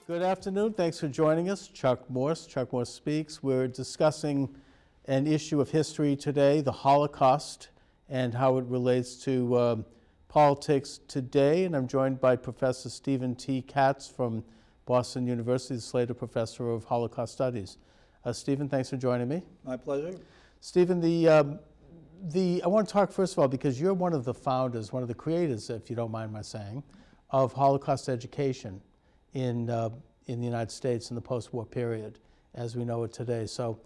Good afternoon. Thanks for joining us. Chuck Morse, Chuck Morse Speaks. We're discussing an issue of history today, the Holocaust, and how it relates to politics today. And I'm joined by Professor Stephen T. Katz from Boston University, the Slater Professor of Holocaust Studies. Stephen, thanks for joining me. My pleasure. Stephen, I want to talk first of all because you're one of the founders, one of the creators, if you don't mind my saying, of Holocaust education in the United States in the post-war period, as we know it today. So,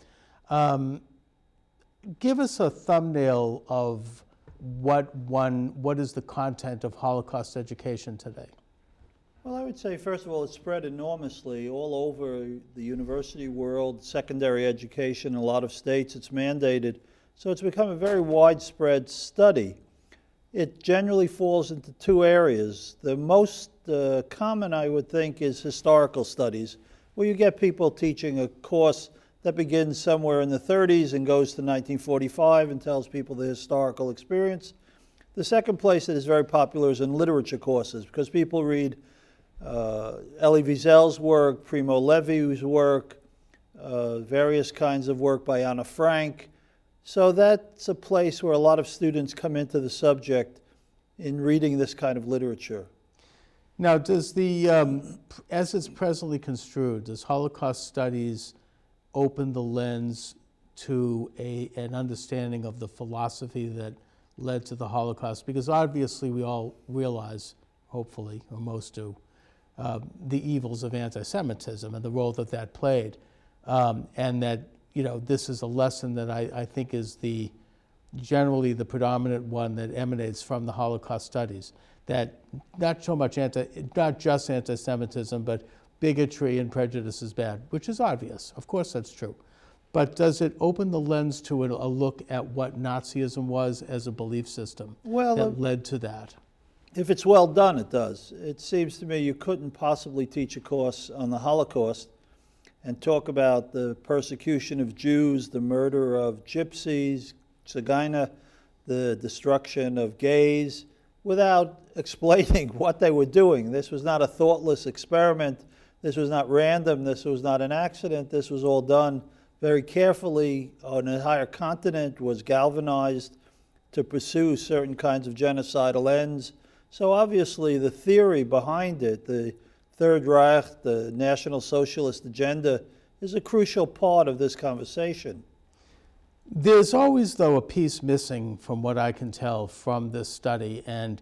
give us a thumbnail of what is the content of Holocaust education today. Well, I would say, first of all, it's spread enormously all over the university world, secondary education, in a lot of states it's mandated. So it's become a very widespread study. It generally falls into two areas. The most common, I would think, is historical studies, where you get people teaching a course that begins somewhere in the 30s and goes to 1945 and tells people the historical experience. The second place that is very popular is in literature courses, because people read Elie Wiesel's work, Primo Levi's work, various kinds of work by Anna Frank. So that's a place where a lot of students come into the subject in reading this kind of literature. Now, does as it's presently construed, does Holocaust studies open the lens to an understanding of the philosophy that led to the Holocaust? Because obviously we all realize, hopefully, or most do, the evils of anti-Semitism and the role that played, and that this is a lesson that I think is generally the predominant one that emanates from the Holocaust studies. That not just anti-Semitism, but bigotry and prejudice is bad, which is obvious. Of course, that's true. But does it open the lens to a look at what Nazism was as a belief system that led to that? If it's well done, it does. It seems to me you couldn't possibly teach a course on the Holocaust and talk about the persecution of Jews, the murder of gypsies, Tzigana, the destruction of gays, without explaining what they were doing. This was not a thoughtless experiment. This was not random. This was not an accident. This was all done very carefully. An entire continent was galvanized to pursue certain kinds of genocidal ends. So obviously the theory behind it, the Third Reich, the National Socialist agenda, is a crucial part of this conversation. There's always, though, a piece missing from what I can tell from this study, and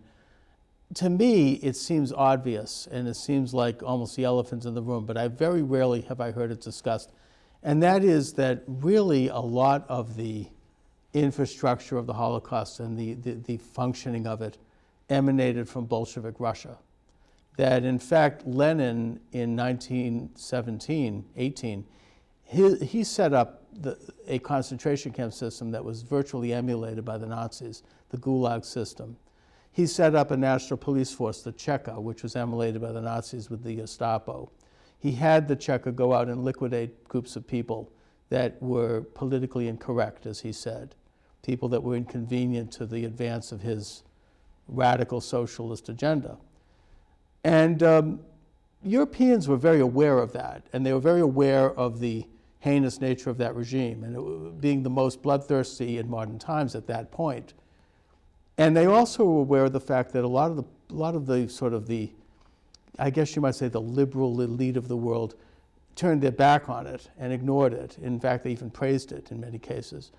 to me it seems obvious, and it seems like almost the elephant in the room, but very rarely have I heard it discussed, and that is that really a lot of the infrastructure of the Holocaust and the functioning of it emanated from Bolshevik Russia. That in fact Lenin in 1917-18, he set up a concentration camp system that was virtually emulated by the Nazis, the Gulag system. He set up a national police force, the Cheka, which was emulated by the Nazis with the Gestapo. He had the Cheka go out and liquidate groups of people that were politically incorrect, as he said, people that were inconvenient to the advance of his radical socialist agenda. And Europeans were very aware of that, and they were very aware of the heinous nature of that regime, and it being the most bloodthirsty in modern times at that point. And they also were aware of the fact that a lot of the sort of the, I guess you might say, the liberal elite of the world turned their back on it and ignored it. In fact, they even praised it in many cases.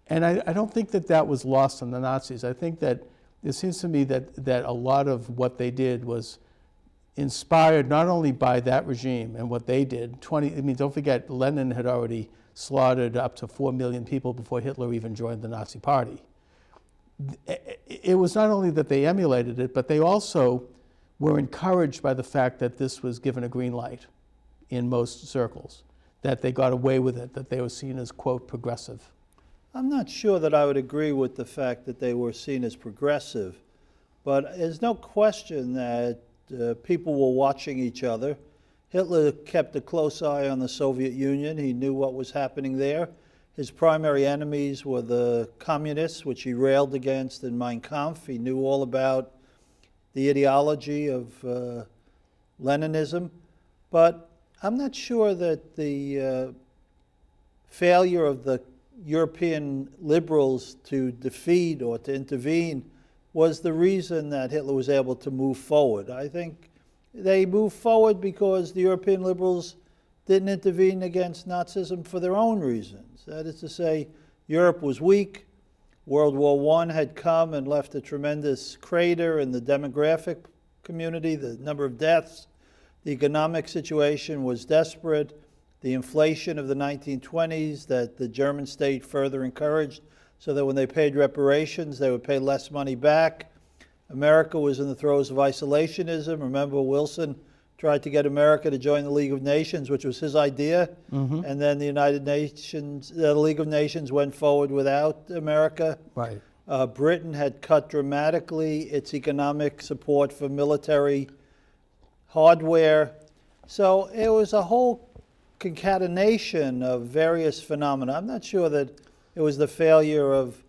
And I don't think that was lost on the Nazis. I think that it seems to me that a lot of what they did was inspired not only by that regime and what they did. Don't forget, Lenin had already slaughtered up to 4 million people before Hitler even joined the Nazi Party. It was not only that they emulated it, but they also were encouraged by the fact that this was given a green light in most circles, that they got away with it, that they were seen as, quote, progressive. I'm not sure that I would agree with the fact that they were seen as progressive, but there's no question that people were watching each other. Hitler kept a close eye on the Soviet Union. He knew what was happening there. His primary enemies were the communists, which he railed against in Mein Kampf. He knew all about the ideology of Leninism. But I'm not sure that the failure of the European liberals to defeat or to intervene was the reason that Hitler was able to move forward. I think they moved forward because the European liberals didn't intervene against Nazism for their own reasons. That is to say, Europe was weak. World War I had come and left a tremendous crater in the demographic community, the number of deaths. The economic situation was desperate. The inflation of the 1920s that the German state further encouraged, so that when they paid reparations, they would pay less money back. America was in the throes of isolationism. Remember, Wilson tried to get America to join the League of Nations, which was his idea, and then the League of Nations went forward without America. Right. Britain had cut dramatically its economic support for military hardware. So it was a whole concatenation of various phenomena. I'm not sure that it was the failure of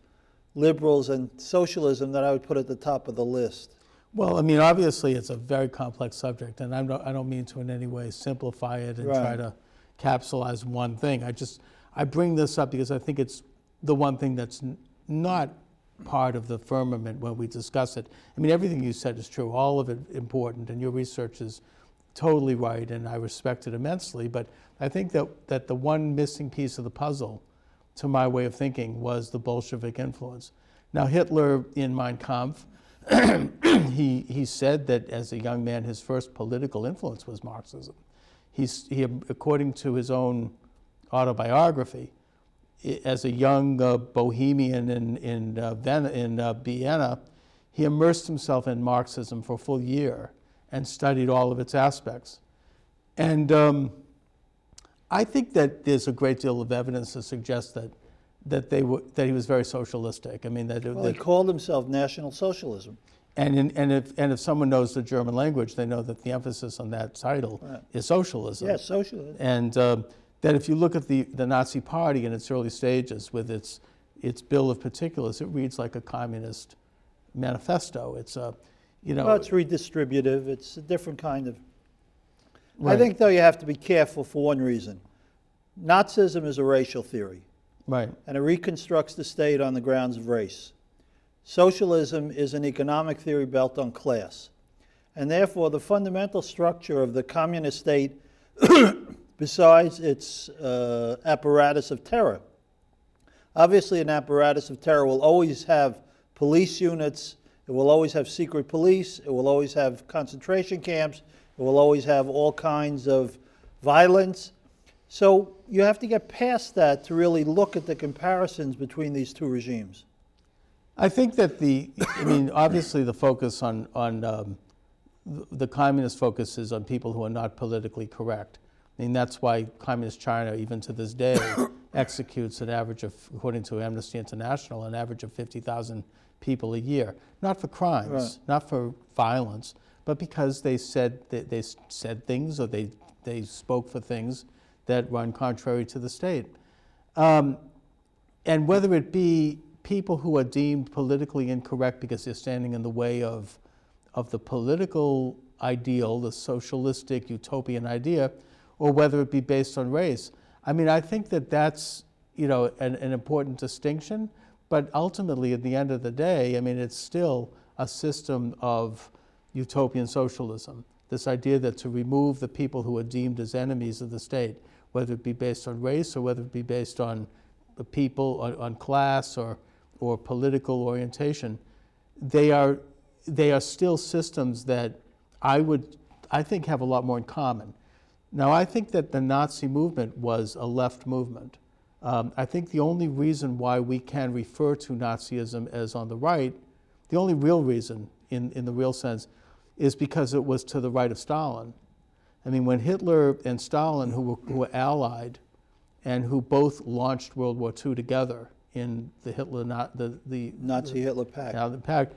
liberals and socialism that I would put at the top of the list. Well, I mean, obviously it's a very complex subject, and I don't mean to in any way simplify it and try to capsulize one thing. I bring this up because I think it's the one thing that's not part of the firmament when we discuss it. I mean, everything you said is true, all of it important, and your research is totally right, and I respect it immensely, but I think that the one missing piece of the puzzle, to my way of thinking, was the Bolshevik influence. Now, Hitler, in Mein Kampf, he said that as a young man, his first political influence was Marxism. He, according to his own autobiography, as a young bohemian in Vienna, he immersed himself in Marxism for a full year and studied all of its aspects. And I think that there's a great deal of evidence to suggest that he was very socialistic. I mean, he called himself National Socialism. And if someone knows the German language, they know that the emphasis on that title is socialism. Yes, socialism. And that if you look at the Nazi Party in its early stages with its bill of particulars, it reads like a communist manifesto. It's well, it's redistributive. It's a different kind of. Right. I think, though, you have to be careful for one reason. Nazism is a racial theory. Right. And it reconstructs the state on the grounds of race. Socialism is an economic theory built on class. And therefore, the fundamental structure of the communist state, besides its apparatus of terror, obviously an apparatus of terror will always have police units, it will always have secret police, it will always have concentration camps, it will always have all kinds of violence. So you have to get past that to really look at the comparisons between these two regimes. I think that obviously the focus on the communist focus is on people who are not politically correct. I mean, that's why communist China, even to this day, executes an average of, according to Amnesty International, an average of 50,000 people a year. Not for crimes, not for violence, but because they said things or they spoke for things that run contrary to the state. And whether it be people who are deemed politically incorrect because they're standing in the way of the political ideal, the socialistic utopian idea, or whether it be based on race. I mean, I think that that's an important distinction, but ultimately, at the end of the day, I mean, it's still a system of utopian socialism. This idea that to remove the people who are deemed as enemies of the state, whether it be based on race or whether it be based on the people, on class or political orientation, they are still systems that I think have a lot more in common. Now, I think that the Nazi movement was a left movement. I think the only reason why we can refer to Nazism as on the right, the only real reason in the real sense, is because it was to the right of Stalin. I mean, when Hitler and Stalin, who were allied and who both launched World War II together in the Nazi-Hitler pact. The pact,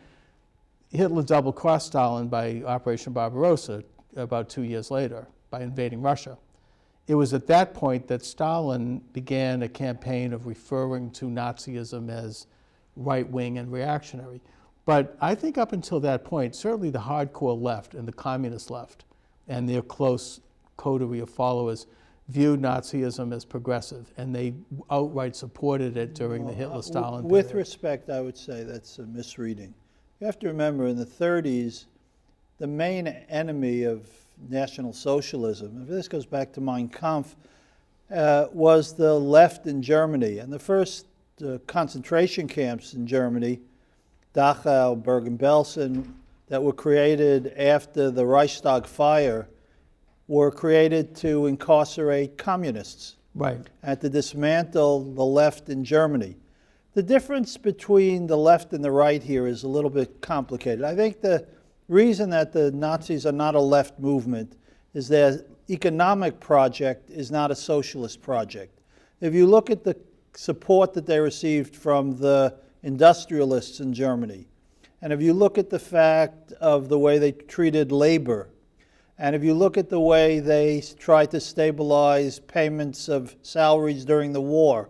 Hitler double-crossed Stalin by Operation Barbarossa about 2 years later by invading Russia. It was at that point that Stalin began a campaign of referring to Nazism as right-wing and reactionary. But I think up until that point, certainly the hardcore left and the communist left and their close coterie of followers viewed Nazism as progressive, and they outright supported it during the Hitler-Stalin period. With respect, I would say that's a misreading. You have to remember, in the 30s, the main enemy of National Socialism, if this goes back to Mein Kampf, was the left in Germany. And the first concentration camps in Germany, Dachau, Bergen-Belsen, that were created after the Reichstag fire, were created to incarcerate communists. Right. And to dismantle the left in Germany. The difference between the left and the right here is a little bit complicated. I think the reason that the Nazis are not a left movement is their economic project is not a socialist project. If you look at the support that they received from the industrialists in Germany, and if you look at the fact of the way they treated labor, and if you look at the way they tried to stabilize payments of salaries during the war,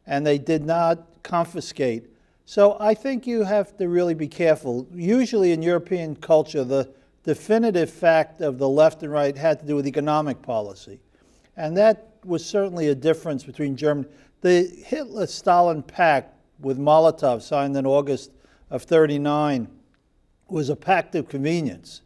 and they did not confiscate. So I think you have to really be careful. Usually in European culture, the definitive fact of the left and right had to do with economic policy. And that was certainly a difference between Germany. The Hitler-Stalin pact with Molotov, signed in August of '39, was a pact of convenience.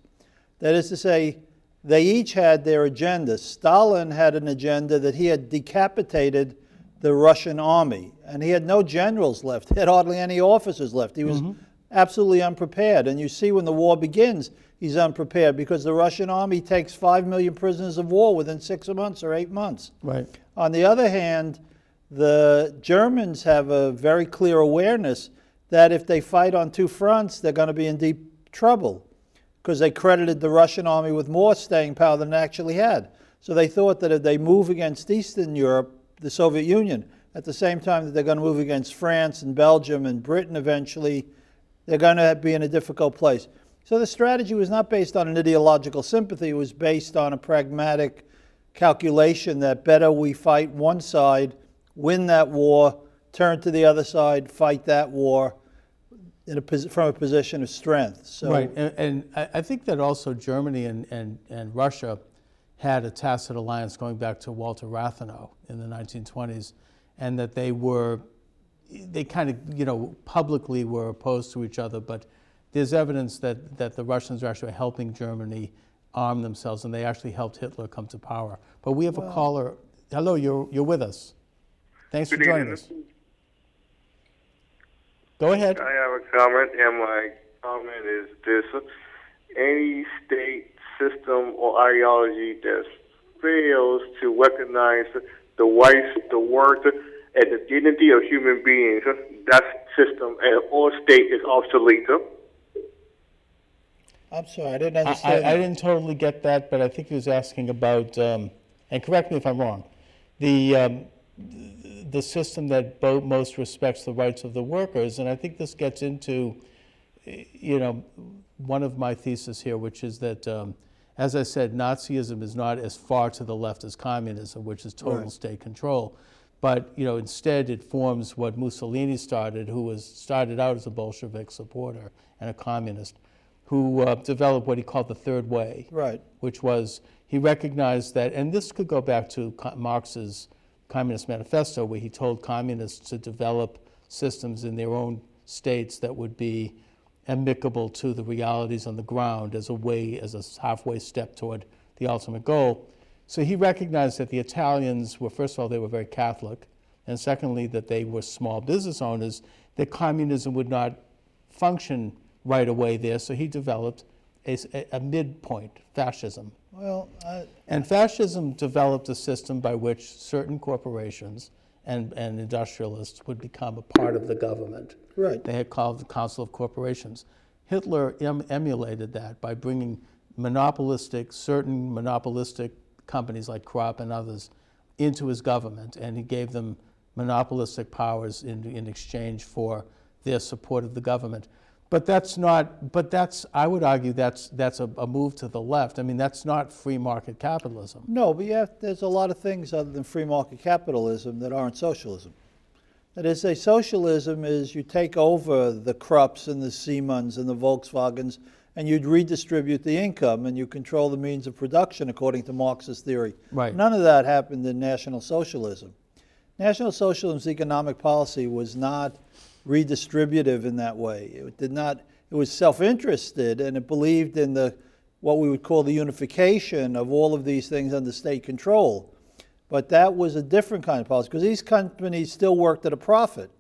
That is to say, they each had their agenda. Stalin had an agenda that he had decapitated the Russian army, and he had no generals left. He had hardly any officers left. He was absolutely unprepared. And you see when the war begins, he's unprepared because the Russian army takes 5 million prisoners of war within 6 months or 8 months. Right. On the other hand, the Germans have a very clear awareness that if they fight on two fronts, they're going to be in deep trouble because they credited the Russian army with more staying power than it actually had. So they thought that if they move against Eastern Europe, the Soviet Union, at the same time that they're going to move against France and Belgium and Britain eventually, they're going to be in a difficult place. So the strategy was not based on an ideological sympathy. It was based on a pragmatic calculation that better we fight one side, win that war, turn to the other side, fight that war from a position of strength. So, right, and I think that also Germany and Russia had a tacit alliance going back to Walter Rathenau in the 1920s, and that they kind of, publicly were opposed to each other, but there's evidence that the Russians are actually helping Germany arm themselves, and they actually helped Hitler come to power. But we have a caller. Hello, you're with us. Thanks for joining us. Go ahead. I have a comment, and my comment is this. Any state system or ideology that fails to recognize the rights, the worth, and the dignity of human beings, that system or state is obsolete. I'm sorry, I didn't understand. I didn't totally get that, but I think he was asking about, and correct me if I'm wrong, the system that most respects the rights of the workers, and I think this gets into, one of my theses here, which is that, as I said, Nazism is not as far to the left as communism, which is total state control. But instead it forms what Mussolini started, who started out as a Bolshevik supporter and a communist, who developed what he called the Third Way, which was, he recognized that, and this could go back to Marx's Communist Manifesto, where he told communists to develop systems in their own states that would be amicable to the realities on the ground as a halfway step toward the ultimate goal. So he recognized that the Italians were, first of all, they were very Catholic, and secondly, that they were small business owners, that communism would not function right away there, so he developed a midpoint, fascism. And fascism developed a system by which certain corporations and industrialists would become a part of the government. They had called the Council of Corporations. Hitler emulated that by bringing certain monopolistic companies like Krupp and others into his government, and he gave them monopolistic powers in exchange for their support of the government. But I would argue that's a move to the left. I mean, that's not free market capitalism. No, but there's a lot of things other than free market capitalism that aren't socialism. That is, socialism is you take over the Krupps and the Siemens and the Volkswagens and you'd redistribute the income, and you control the means of production according to Marxist theory. Right. None of that happened in National Socialism. National Socialism's economic policy was not redistributive in that way. It did not. It was self-interested, and it believed in what we would call the unification of all of these things under state control. But that was a different kind of policy, because these companies still worked at a profit.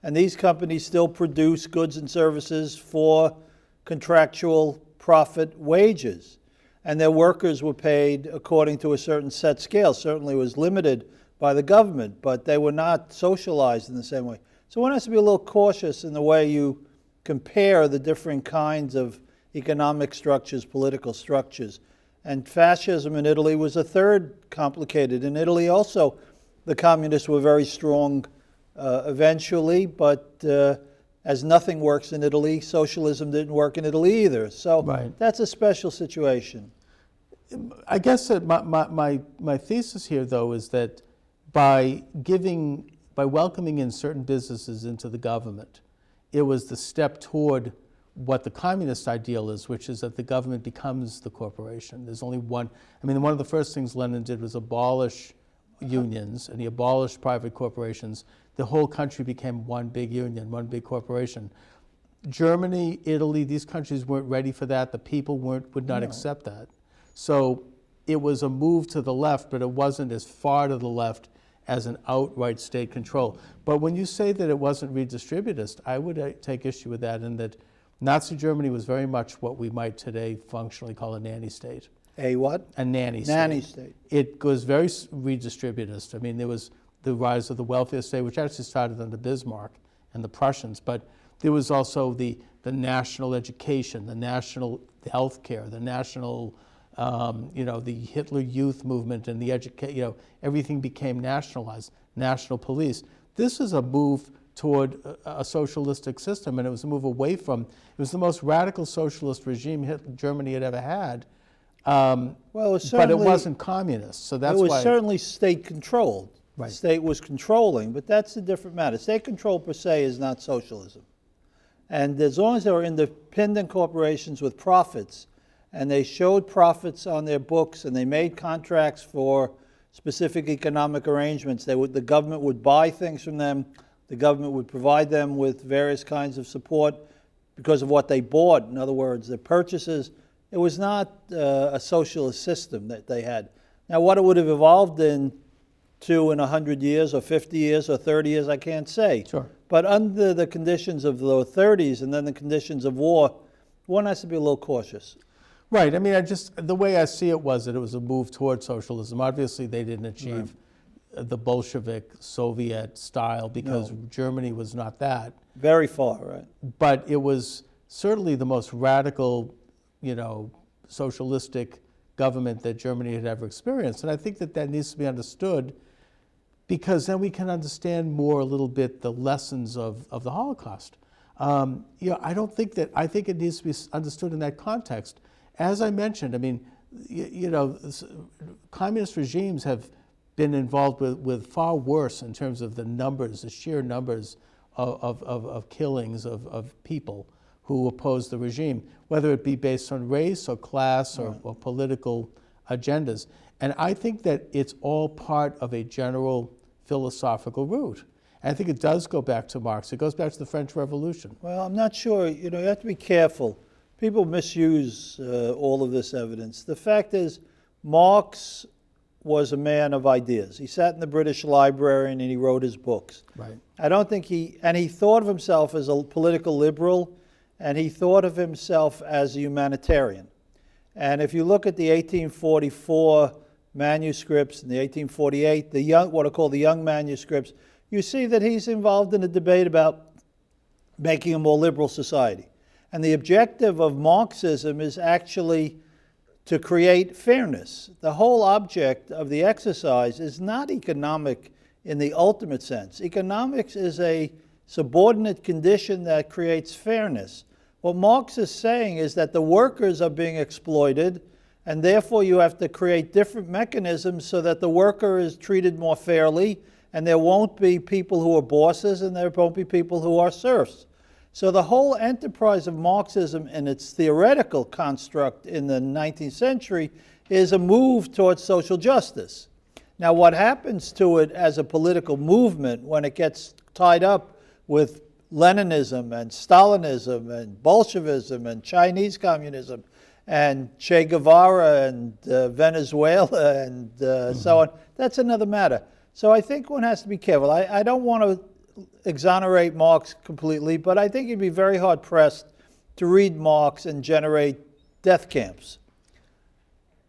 And these companies still produce goods and services for contractual profit wages. And their workers were paid according to a certain set scale. Certainly it was limited by the government, but they were not socialized in the same way. So one has to be a little cautious in the way you compare the different kinds of economic structures, political structures. And fascism in Italy was a third complicated. In Italy also, the communists were very strong eventually, but as nothing works in Italy, socialism didn't work in Italy either. So Right. That's a special situation. I guess that my thesis here, though, is that by welcoming in certain businesses into the government, it was the step toward what the communist ideal is, which is that the government becomes the corporation. There's only one. I mean, one of the first things Lenin did was abolish unions, and he abolished private corporations. The whole country became one big union, one big corporation. Germany, Italy, these countries weren't ready for that. The people would not accept that. So it was a move to the left, but it wasn't as far to the left as an outright state control. But when you say that it wasn't redistributist, I would take issue with that, in that Nazi Germany was very much what we might today functionally call a nanny state. A what? A nanny state. Nanny state. It was very redistributist. I mean, there was the rise of the welfare state, which actually started under Bismarck and the Prussians, but there was also the national education, the national health care, the national, the Hitler Youth movement, and the everything became nationalized, national police. This is a move toward a socialistic system, and it was a move away from, it was the most radical socialist regime Germany had ever had. Well, but it wasn't communist, so that's why. It was certainly state-controlled. Right. The state was controlling, but that's a different matter. State control per se is not socialism. And as long as there were independent corporations with profits, and they showed profits on their books, and they made contracts for specific economic arrangements, the government would buy things from them, the government would provide them with various kinds of support because of what they bought. In other words, their purchases. It was not a socialist system that they had. Now, what it would have evolved into in 100 years or 50 years or 30 years, I can't say. Sure. But under the conditions of the 30s and then the conditions of war, one has to be a little cautious. Right. I mean, the way I see it was that it was a move toward socialism. Obviously, they didn't achieve the Bolshevik Soviet style, because Germany was not that. Very far, right? But it was certainly the most radical, socialistic government that Germany had ever experienced. And I think that needs to be understood, because then we can understand more a little bit the lessons of the Holocaust. I think it needs to be understood in that context. As I mentioned, I mean, communist regimes have been involved with far worse in terms of the sheer numbers of killings of people who oppose the regime, whether it be based on race or class or political agendas. And I think that it's all part of a general philosophical root. And I think it does go back to Marx. It goes back to the French Revolution. Well, I'm not sure. You have to be careful. People misuse all of this evidence. The fact is, Marx was a man of ideas. He sat in the British Library and he wrote his books. Right. I don't think he thought of himself as a political liberal, and he thought of himself as a humanitarian. And if you look at the 1844 manuscripts and the 1848, what are called the young manuscripts, you see that he's involved in a debate about making a more liberal society. And the objective of Marxism is actually to create fairness. The whole object of the exercise is not economic in the ultimate sense. Economics is a subordinate condition that creates fairness. What Marx is saying is that the workers are being exploited, and therefore you have to create different mechanisms so that the worker is treated more fairly, and there won't be people who are bosses and there won't be people who are serfs. So the whole enterprise of Marxism and its theoretical construct in the 19th century is a move towards social justice. Now, what happens to it as a political movement when it gets tied up with Leninism and Stalinism and Bolshevism and Chinese communism and Che Guevara and Venezuela and so on, that's another matter. So I think one has to be careful. I don't want to exonerate Marx completely, but I think you'd be very hard-pressed to read Marx and generate death camps.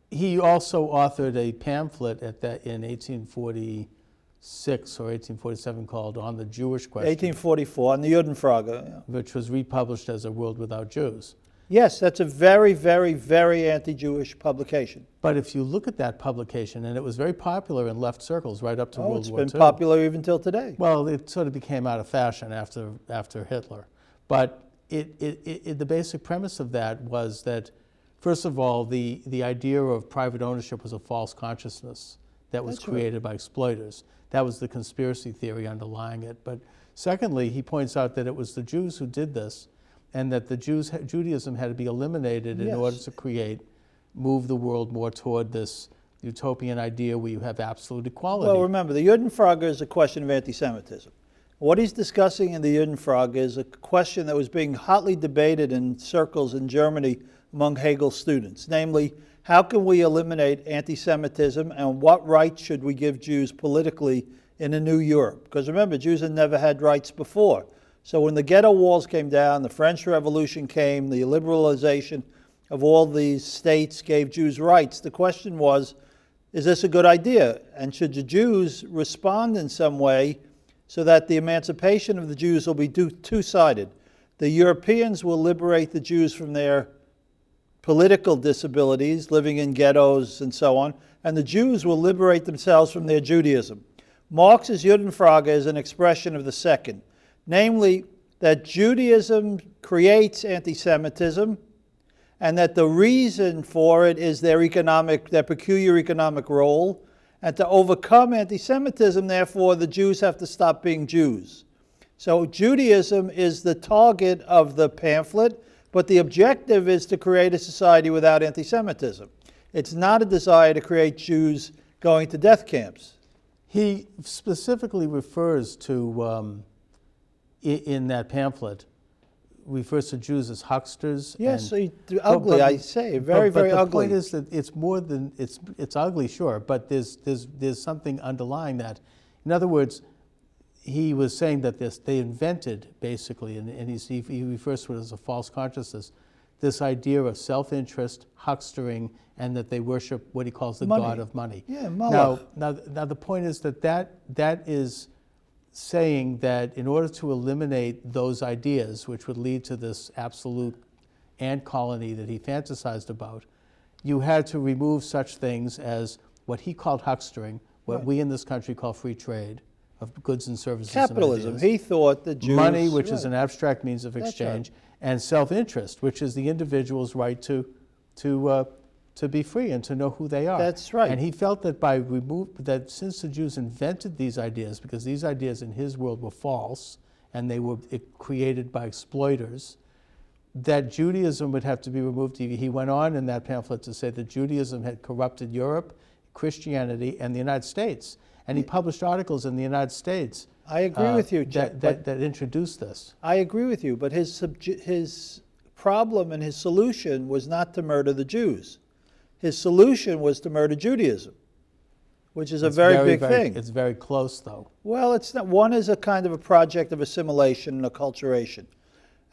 He also authored a pamphlet in 1846 or 1847 called On the Jewish Question. 1844, on the Judenfrage. Yeah. Which was republished as A World Without Jews. Yes, that's a very, very, very anti-Jewish publication. But if you look at that publication, and it was very popular in left circles right up to World War II. It's been popular even till today. Well, it sort of became out of fashion after Hitler. But the basic premise of that was that, first of all, the idea of private ownership was a false consciousness that was created by exploiters. That was the conspiracy theory underlying it. But secondly, he points out that it was the Jews who did this, and that Judaism had to be eliminated in order to move the world more toward this utopian idea where you have absolute equality. Well, remember, the Judenfrage is a question of anti-Semitism. What he's discussing in the Judenfrage is a question that was being hotly debated in circles in Germany among Hegel's students, namely, how can we eliminate anti-Semitism and what rights should we give Jews politically in a new Europe? Because remember, Jews had never had rights before. So when the ghetto walls came down, the French Revolution came, the liberalization of all these states gave Jews rights. The question was, is this a good idea? And should the Jews respond in some way so that the emancipation of the Jews will be two-sided? The Europeans will liberate the Jews from their political disabilities, living in ghettos and so on, and the Jews will liberate themselves from their Judaism. Marx's Judenfrage is an expression of the second. Namely, that Judaism creates anti-Semitism, and that the reason for it is their peculiar economic role, and to overcome anti-Semitism, therefore, the Jews have to stop being Jews. So Judaism is the target of the pamphlet, but the objective is to create a society without anti-Semitism. It's not a desire to create Jews going to death camps. He specifically refers to in that pamphlet, refers to Jews as hucksters. Yes, ugly, I say, very, very ugly. But the point is that it's more than, it's ugly, sure, but there's something underlying that. In other words, he was saying that they invented, basically, and he refers to it as a false consciousness, this idea of self-interest, huckstering, and that they worship what he calls the god of money. Yeah, Malach. Now the point is that is saying that in order to eliminate those ideas, which would lead to this absolute ant colony that he fantasized about, you had to remove such things as what he called huckstering, what we in this country call free trade of goods and services. Capitalism. And he thought the Jews... Money, which is an abstract means of exchange, and self-interest, which is the individual's right to be free and to know who they are. That's right. And he felt that that since the Jews invented these ideas, because these ideas in his world were false, and they were created by exploiters, that Judaism would have to be removed. He went on in that pamphlet to say that Judaism had corrupted Europe, Christianity, and the United States. And he published articles in the United States. I agree with you, Chuck, that introduced this. I agree with you, but his problem and his solution was not to murder the Jews. His solution was to murder Judaism, which is a very big thing. It's very close, though. Well, it's not. One is a kind of a project of assimilation and acculturation.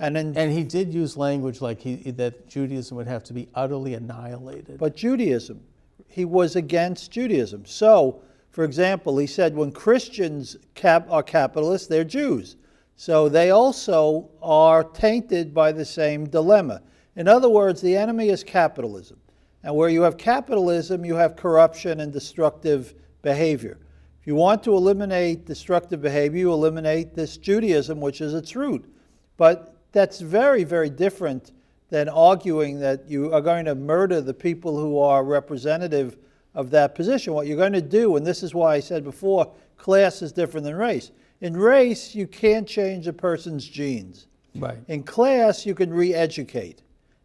And he did use language like that Judaism would have to be utterly annihilated. But Judaism, he was against Judaism. So, for example, he said when Christians are capitalists, they're Jews. So they also are tainted by the same dilemma. In other words, the enemy is capitalism. And where you have capitalism, you have corruption and destructive behavior. If you want to eliminate destructive behavior, you eliminate this Judaism, which is its root. But that's very, very different than arguing that you are going to murder the people who are representative of that position. What you're going to do, and this is why I said before, class is different than race. In race, you can't change a person's genes. Right. In class, you can re-educate.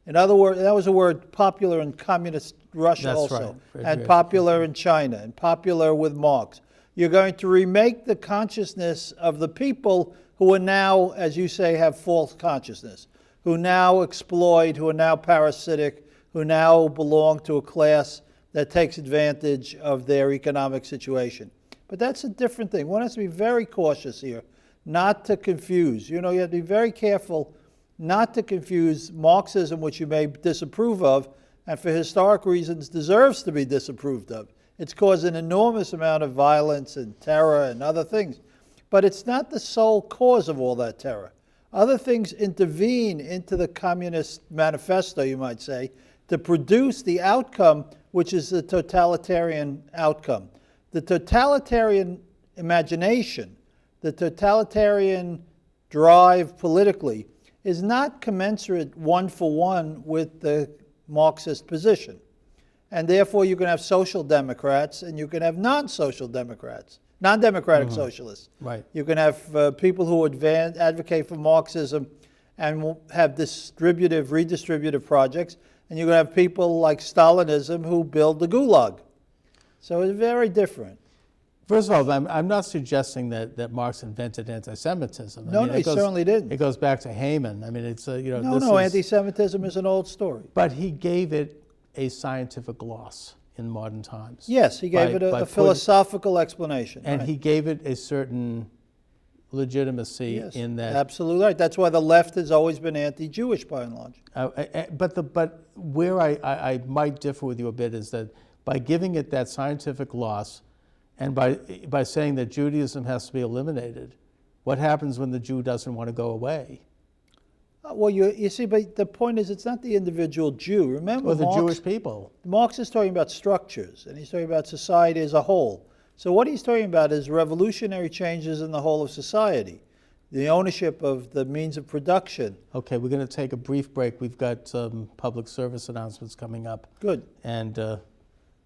In other words, that was a word popular in communist Russia That's also, right. and popular in China, and popular with Marx. You're going to remake the consciousness of the people who are now, as you say, have false consciousness, who now exploit, who are now parasitic, who now belong to a class that takes advantage of their economic situation. But that's a different thing. One has to be very cautious here, not to confuse. You have to be very careful not to confuse Marxism, which you may disapprove of, and for historic reasons deserves to be disapproved of. It's caused an enormous amount of violence and terror and other things. But it's not the sole cause of all that terror. Other things intervene into the Communist Manifesto, you might say, to produce the outcome which is the totalitarian outcome. The totalitarian imagination, the totalitarian drive politically, is not commensurate one-for-one with the Marxist position. And therefore you can have social democrats and you can have non-social democrats, non-democratic socialists. Right. You can have people who advocate for Marxism and will have redistributive projects, and you can have people like Stalinism who build the Gulag. So it's very different. First of all, I'm not suggesting that Marx invented anti-Semitism. No, he certainly didn't. It goes back to Haman. I mean, it's anti-Semitism is an old story. But he gave it a scientific gloss in modern times. Yes, he gave it a philosophical explanation. And he gave it a certain legitimacy in that. Absolutely right. That's why the left has always been anti-Jewish by and large. But where I might differ with you a bit is that by giving it that scientific gloss, and by saying that Judaism has to be eliminated, what happens when the Jew doesn't want to go away? Well, you see, but the point is, it's not the individual Jew. Remember, Or the Jewish people. Marx is talking about structures, and he's talking about society as a whole. So what he's talking about is revolutionary changes in the whole of society, the ownership of the means of production. Okay, we're going to take a brief break. We've got some public service announcements coming up. Good. And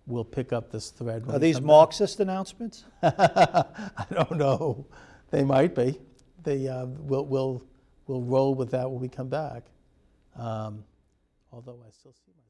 we'll pick up this thread. Are these Marxist announcements? I don't know. They might be. We'll roll with that when we come back. Although I still see myself.